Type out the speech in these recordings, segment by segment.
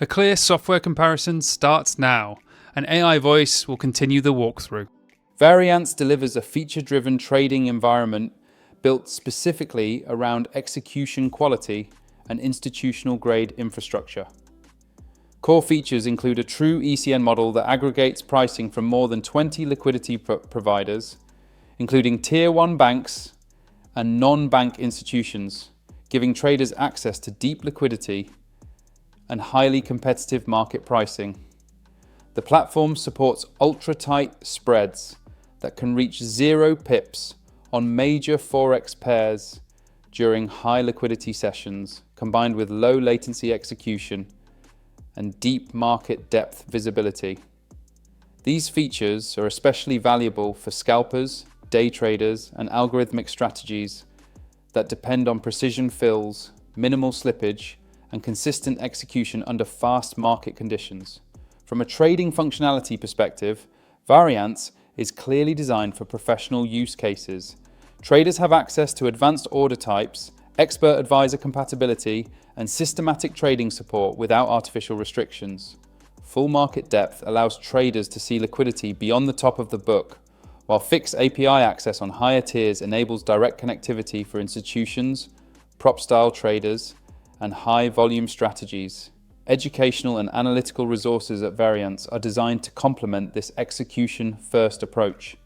A clear software comparison starts now. An AI voice will continue the walkthrough. Varianse delivers a feature-driven trading environment built specifically around execution quality and institutional-grade infrastructure. Core features include a true ECN model that aggregates pricing from more than 20 liquidity providers, including Tier 1 banks and non-bank institutions, giving traders access to deep liquidity and highly competitive market pricing. The platform supports ultra-tight spreads that can reach 0 pips on major Forex pairs during high liquidity sessions, combined with low latency execution and deep market depth visibility. These features are especially valuable for scalpers, day traders, and algorithmic strategies that depend on precision fills, minimal slippage, and consistent execution under fast market conditions. From a trading functionality perspective, Varianse is clearly designed for professional use cases. Traders have access to advanced order types, expert advisor compatibility, and systematic trading support without artificial restrictions. Full market depth allows traders to see liquidity beyond the top of the book, while fixed API access on higher tiers enables direct connectivity for institutions, prop-style traders, and high-volume strategies. Educational and analytical resources at Varianse are designed to complement this execution-first approach.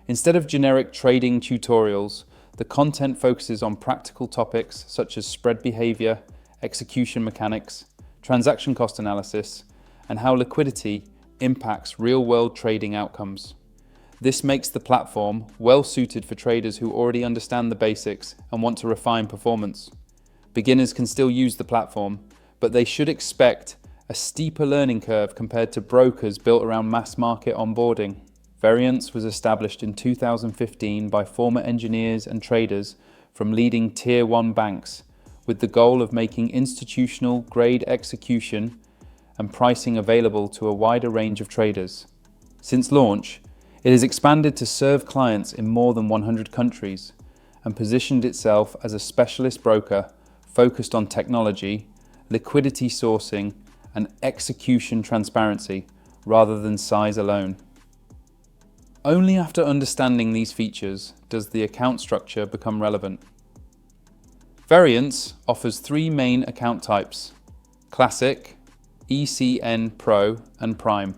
Instead of generic trading tutorials, the content focuses on practical topics such as spread behavior, execution mechanics, transaction cost analysis, and how liquidity impacts real-world trading outcomes. This makes the platform well-suited for traders who already understand the basics and want to refine performance. Beginners can still use the platform, but they should expect a steeper learning curve compared to brokers built around mass market onboarding. Varianse was established in 2015 by former engineers and traders from leading Tier 1 banks, with the goal of making institutional grade execution and pricing available to a wider range of traders. Since launch, it has expanded to serve clients in more than 100 countries and positioned itself as a specialist broker focused on technology, liquidity sourcing, and execution transparency rather than size alone. Only after understanding these features does the account structure become relevant. Varianse offers 3 main account types: Classic, ECN Pro, and Prime.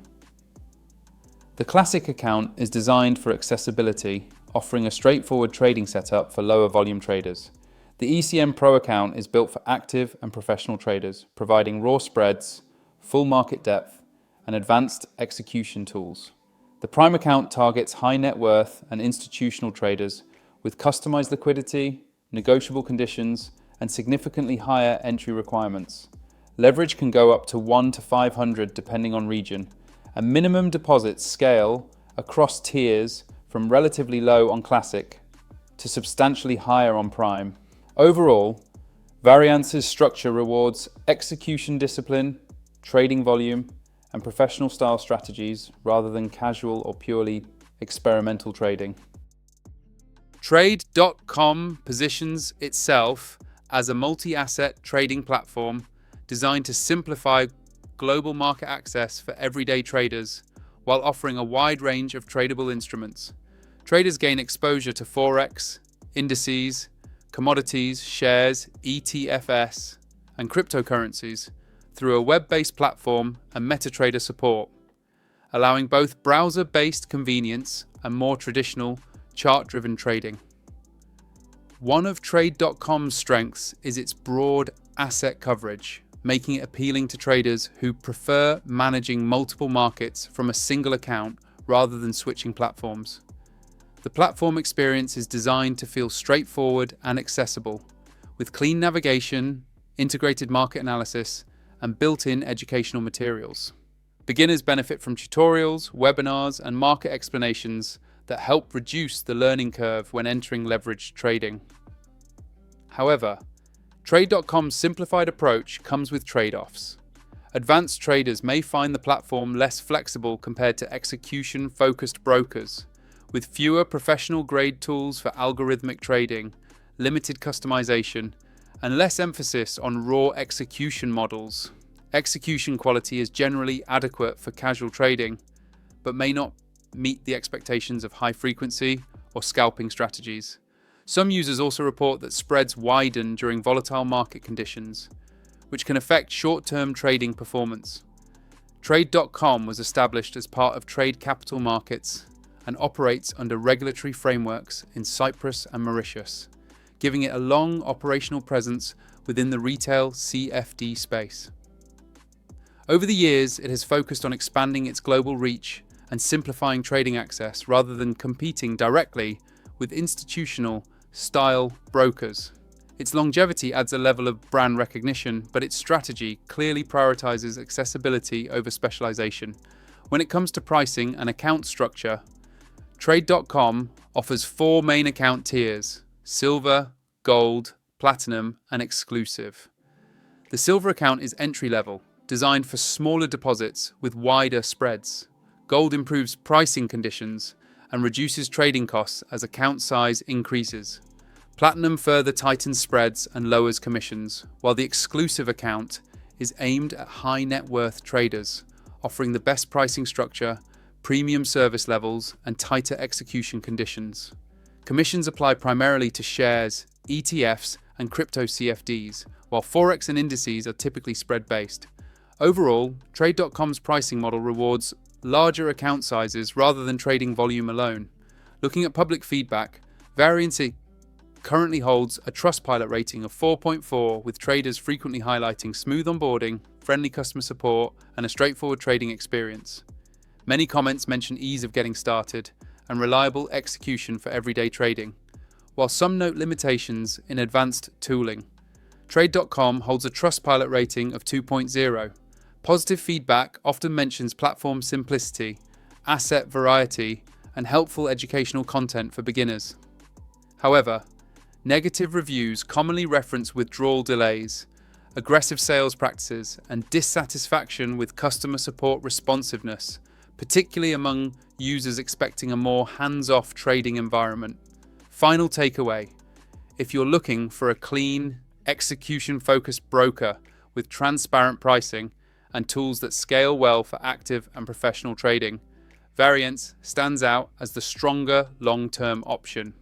The Classic account is designed for accessibility, offering a straightforward trading setup for lower volume traders. The ECN Pro account is built for active and professional traders, providing raw spreads, full market depth, and advanced execution tools. The Prime account targets high net worth and institutional traders with customized liquidity, negotiable conditions, and significantly higher entry requirements. Leverage can go up to 1 to 500 depending on region, and minimum deposits scale across tiers from relatively low on Classic to substantially higher on Prime. Overall, Variance's structure rewards execution discipline, trading volume, and professional style strategies rather than casual or purely experimental trading. Trade.com positions itself as a multi-asset trading platform designed to simplify global market access for everyday traders while offering a wide range of tradable instruments. Traders gain exposure to Forex, indices, commodities, shares, ETFs, and cryptocurrencies through a web-based platform and MetaTrader support, allowing both browser-based convenience and more traditional chart-driven trading. One of Trade.com's strengths is its broad asset coverage, making it appealing to traders who prefer managing multiple markets from a single account rather than switching platforms. The platform experience is designed to feel straightforward and accessible, with clean navigation, integrated market analysis, and built-in educational materials. Beginners benefit from tutorials, webinars, and market explanations that help reduce the learning curve when entering leveraged trading. However, Trade.com's simplified approach comes with trade-offs. Advanced traders may find the platform less flexible compared to execution-focused brokers, with fewer professional-grade tools for algorithmic trading, limited customization, and less emphasis on raw execution models. Execution quality is generally adequate for casual trading, but may not meet the expectations of high frequency or scalping strategies. Some users also report that spreads widen during volatile market conditions, which can affect short-term trading performance. Trade.com was established as part of Trade Capital Markets and operates under regulatory frameworks in Cyprus and Mauritius, giving it a long operational presence within the retail CFD space. Over the years, it has focused on expanding its global reach and simplifying trading access rather than competing directly with institutional-style brokers. Its longevity adds a level of brand recognition, but its strategy clearly prioritizes accessibility over specialization. When it comes to pricing and account structure, Trade.com offers 4 main account tiers: Silver, Gold, Platinum, and Exclusive. The Silver account is entry-level, designed for smaller deposits with wider spreads. Gold improves pricing conditions and reduces trading costs as account size increases. Platinum further tightens spreads and lowers commissions, while the Exclusive account is aimed at high net worth traders, offering the best pricing structure, premium service levels, and tighter execution conditions. Commissions apply primarily to shares, ETFs, and crypto CFDs, while Forex and indices are typically spread-based. Overall, Trade.com's pricing model rewards larger account sizes rather than trading volume alone. Looking at public feedback, Varianse currently holds a Trustpilot rating of 4.4, with traders frequently highlighting smooth onboarding, friendly customer support, and a straightforward trading experience. Many comments mention ease of getting started and reliable execution for everyday trading, while some note limitations in advanced tooling. Trade.com holds a Trustpilot rating of 2.0. Positive feedback often mentions platform simplicity, asset variety, and helpful educational content for beginners. However, negative reviews commonly reference withdrawal delays, aggressive sales practices, and dissatisfaction with customer support responsiveness, particularly among users expecting a more hands-off trading environment. Final takeaway: if you're looking for a clean, execution-focused broker with transparent pricing and tools that scale well for active and professional trading, Varianse stands out as the stronger long-term option.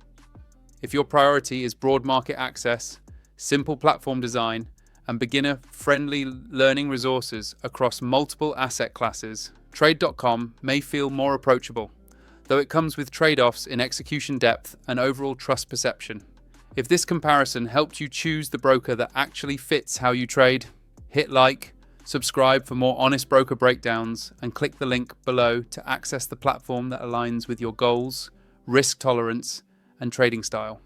If your priority is broad market access, simple platform design, and beginner-friendly learning resources across multiple asset classes, Trade.com may feel more approachable, though it comes with trade-offs in execution depth and overall trust perception. If this comparison helped you choose the broker that actually fits how you trade, hit like, subscribe for more honest broker breakdowns, and click the link below to access the platform that aligns with your goals, risk tolerance, and trading style.